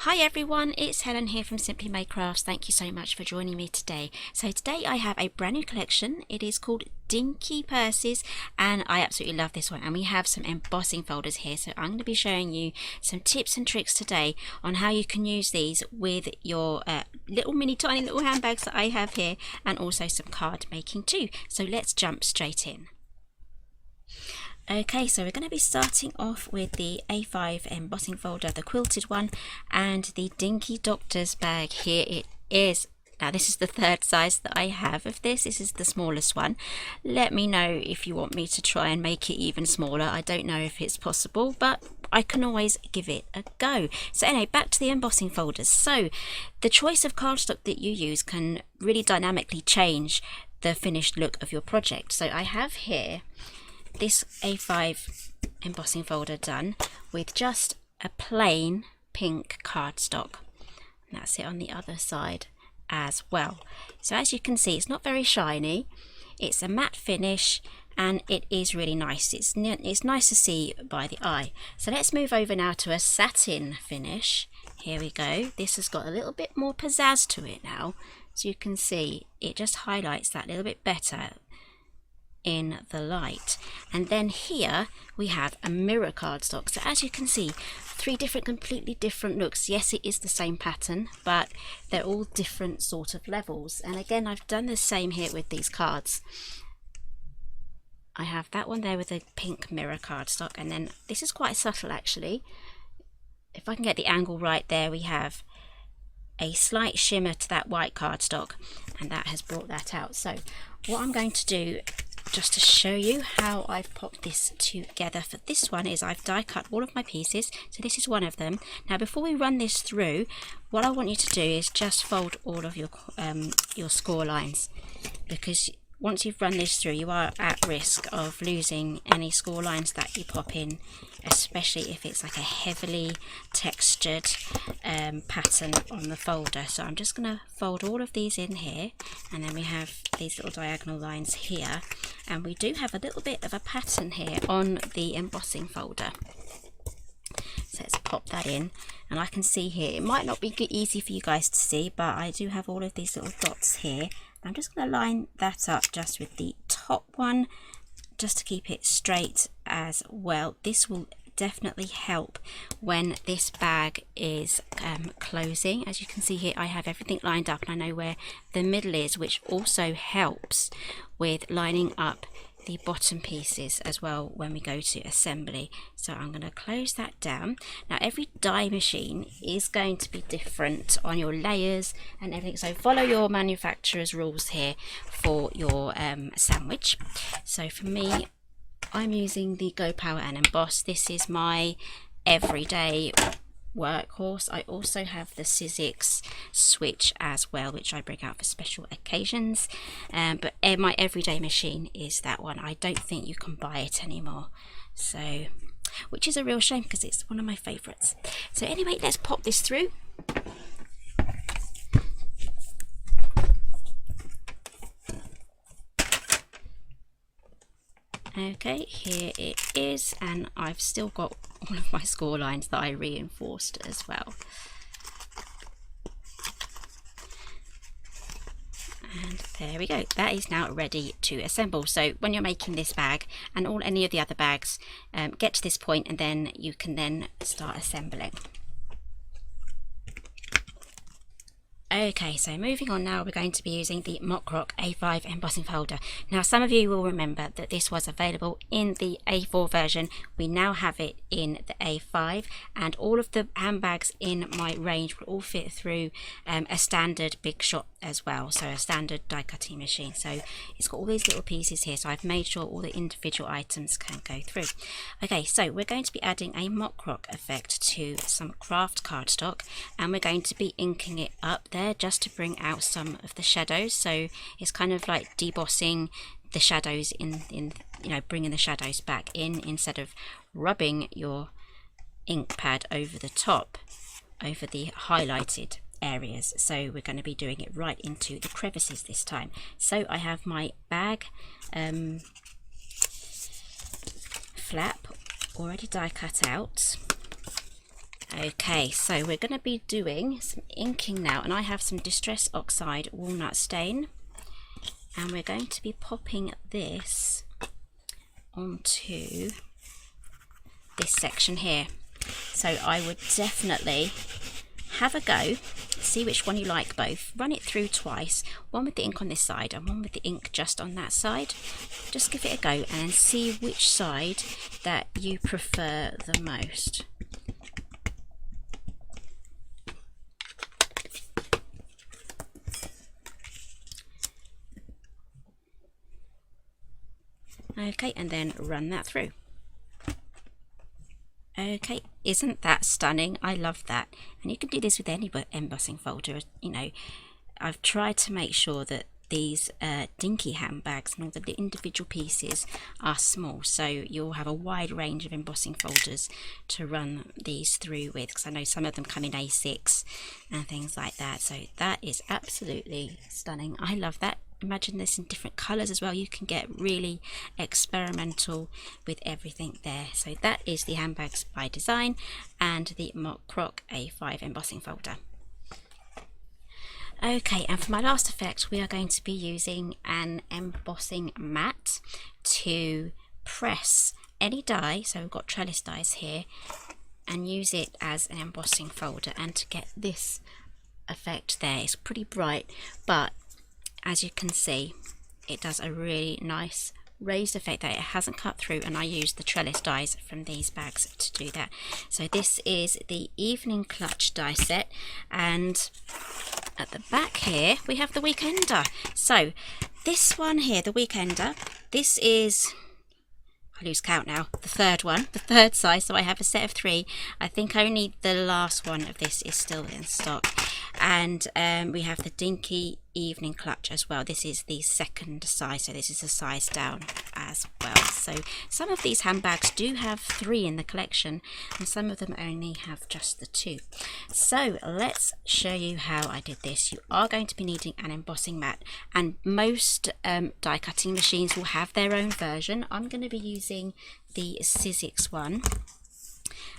Hi everyone, it's Helen here from Simply Made Crafts. Thank you so much for joining me today. So today I have a brand new collection. It is called Dinky purses and I absolutely love this one, and we have some embossing folders here. So I'm going to be showing you some tips and tricks today on how you can use these with your little tiny little handbags that I have here, and also some card making too. So let's jump straight in. Okay, so we're going to be starting off with the A5 embossing folder, the quilted one, and the Dinky Doctor's bag. Here it is. Now this is the third size that I have of this. This is the smallest one. Let me know if you want me to try and make it even smaller. I don't know if it's possible, but I can always give it a go. So anyway, back to the embossing folders. So the choice of cardstock that you use can really dynamically change the finished look of your project. So I have here this A5 embossing folder done with just a plain pink cardstock, and that's it on the other side as well. So as you can see, it's not very shiny, it's a matte finish, and it is really nice. It's nice to see by the eye. So let's move over now to a satin finish. Here we go. This has got a little bit more pizzazz to it now, so you can see it just highlights that a little bit better in the light. And then here we have a mirror cardstock. So as you can see, three completely different looks. Yes, it is the same pattern, but they're all different sort of levels. And again, I've done the same here with these cards. I have that one there with a pink mirror cardstock, and then this is quite subtle actually. If I can get the angle right there, we have a slight shimmer to that white cardstock, and that has brought that out. So what I'm going to do, just to show you how I've popped this together for this one, is I've die cut all of my pieces. So this is one of them. Now before we run this through, what I want you to do is just fold all of your score lines, because once you've run this through, you are at risk of losing any score lines that you pop in, especially if it's like a heavily textured pattern on the folder. So I'm just going to fold all of these in here, and then we have these little diagonal lines here, and we do have a little bit of a pattern here on the embossing folder. So let's pop that in, and I can see here, it might not be easy for you guys to see, but I do have all of these little dots here. I'm just going to line that up just with the top one, just to keep it straight as well. This will definitely help when this bag is closing. As you can see here, I have everything lined up and I know where the middle is, which also helps with lining up the bottom pieces as well when we go to assembly. So I'm going to close that down. Now every die machine is going to be different on your layers and everything, so follow your manufacturer's rules here for your sandwich. So for me, I'm using the Go Power and Emboss. This is my everyday workhorse. I also have the Sizzix switch as well, which I bring out for special occasions, but my everyday machine is that one. I don't think you can buy it anymore, so, which is a real shame because it's one of my favorites. So anyway, let's pop this through. Okay, here it is, and I've still got all of my score lines that I reinforced as well. And there we go, that is now ready to assemble. So when you're making this bag and any of the other bags, get to this point and then you can then start assembling. Okay, so moving on now, we're going to be using the MockCroc A5 embossing folder. Now some of you will remember that this was available in the A4 version. We now have it in the A5, and all of the handbags in my range will all fit through a standard big shot as well, so a standard die cutting machine. So it's got all these little pieces here, so I've made sure all the individual items can go through. Okay, so we're going to be adding a MockCroc effect to some craft cardstock, and we're going to be inking it up there just to bring out some of the shadows. So it's kind of like debossing the shadows in you know, bringing the shadows back in instead of rubbing your ink pad over the top, over the highlighted areas. So we're going to be doing it right into the crevices this time. So I have my bag flap already die cut out, Okay, so we're going to be doing some inking now, and I have some Distress Oxide Walnut Stain, and we're going to be popping this onto this section here. So I would definitely have a go, see which one you like both, run it through twice, one with the ink on this side and one with the ink just on that side. Just give it a go and see which side that you prefer the most. Okay, and then run that through. Okay, isn't that stunning? I love that. And you can do this with any embossing folder. You know, I've tried to make sure that these Dinky handbags and all the individual pieces are small, so you'll have a wide range of embossing folders to run these through with, because I know some of them come in A6 and things like that. So that is absolutely stunning. I love that. Imagine this in different colours as well. You can get really experimental with everything there. So that is the Handbags by Design and the MockCroc A5 embossing folder. Okay, and for my last effect we are going to be using an embossing mat to press any die, so we've got trellis dies here, and use it as an embossing folder, and to get this effect there. It's pretty bright, but as you can see, it does a really nice raised effect that it hasn't cut through, and I used the trellis dies from these bags to do that. So this is the Evening Clutch die set, and at the back here we have the Weekender. So this one here, the Weekender, this is, I lose count now, the third one, the third size, so I have a set of 3. I think only the last one of this is still in stock. And we have the Dinky Evening Clutch as well. This is the second size, so this is a size down as well. So some of these handbags do have 3 in the collection, and some of them only have just the 2. So let's show you how I did this. You are going to be needing an embossing mat, and most die cutting machines will have their own version. I'm going to be using the Sizzix one,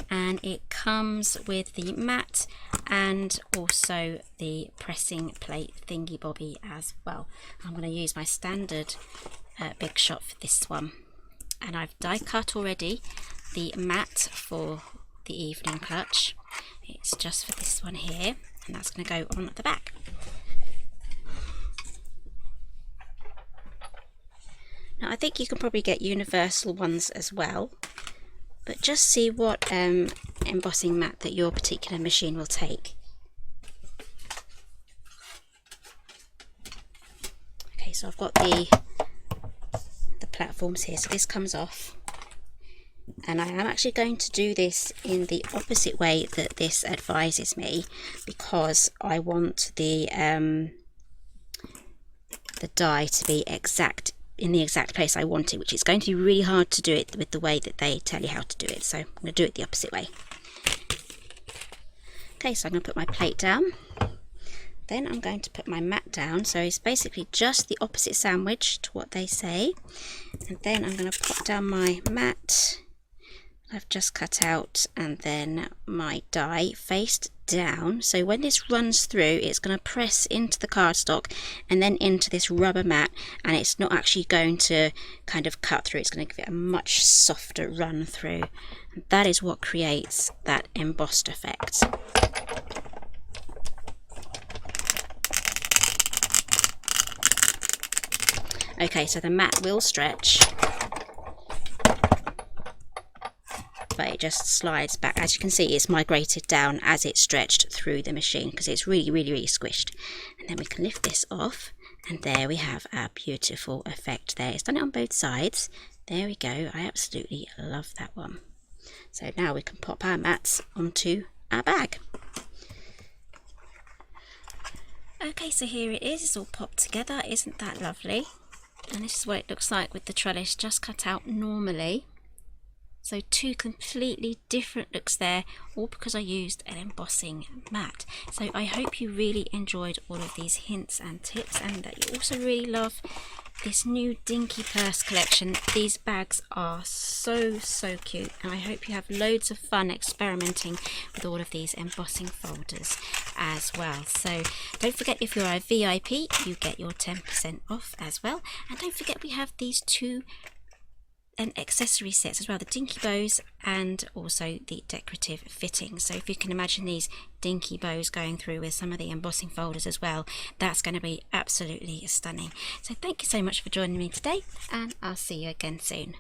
and it comes with the mat and also the pressing plate thingy bobby as well. I'm going to use my standard Big Shot for this one, and I've die cut already the mat for the Evening Clutch. It's just for this one here, and that's going to go on at the back. Now I think you can probably get universal ones as well, but just see what embossing mat that your particular machine will take. Okay, so I've got the platforms here, so this comes off, and I am actually going to do this in the opposite way that this advises me, because I want the die to be exact, in the exact place I want it, which is going to be really hard to do it with the way that they tell you how to do it. So I'm going to do it the opposite way. Okay, so I'm going to put my plate down, then I'm going to put my mat down, so it's basically just the opposite sandwich to what they say, and then I'm going to pop down my mat I've just cut out, and then my die faced down, so when this runs through it's going to press into the cardstock and then into this rubber mat, and it's not actually going to kind of cut through, it's going to give it a much softer run through, and that is what creates that embossed effect. Okay, so the mat will stretch, but it just slides back. As you can see, it's migrated down as it stretched through the machine, because it's really squished. And then we can lift this off, and there we have our beautiful effect there. It's done it on both sides. There we go. I absolutely love that one. So now we can pop our mats onto our bag. Okay, so here it is. It's all popped together. Isn't that lovely? And this is what it looks like with the trellis just cut out normally. So 2 completely different looks there, all because I used an embossing mat. So I hope you really enjoyed all of these hints and tips, and that you also really love this new Dinky purse collection. These bags are so cute, and I hope you have loads of fun experimenting with all of these embossing folders as well. So don't forget, if you're a VIP, you get your 10% off as well. And don't forget, we have these two accessory sets as well, the Dinky bows and also the decorative fittings. So if you can imagine these Dinky bows going through with some of the embossing folders as well, that's going to be absolutely stunning. So thank you so much for joining me today, and I'll see you again soon.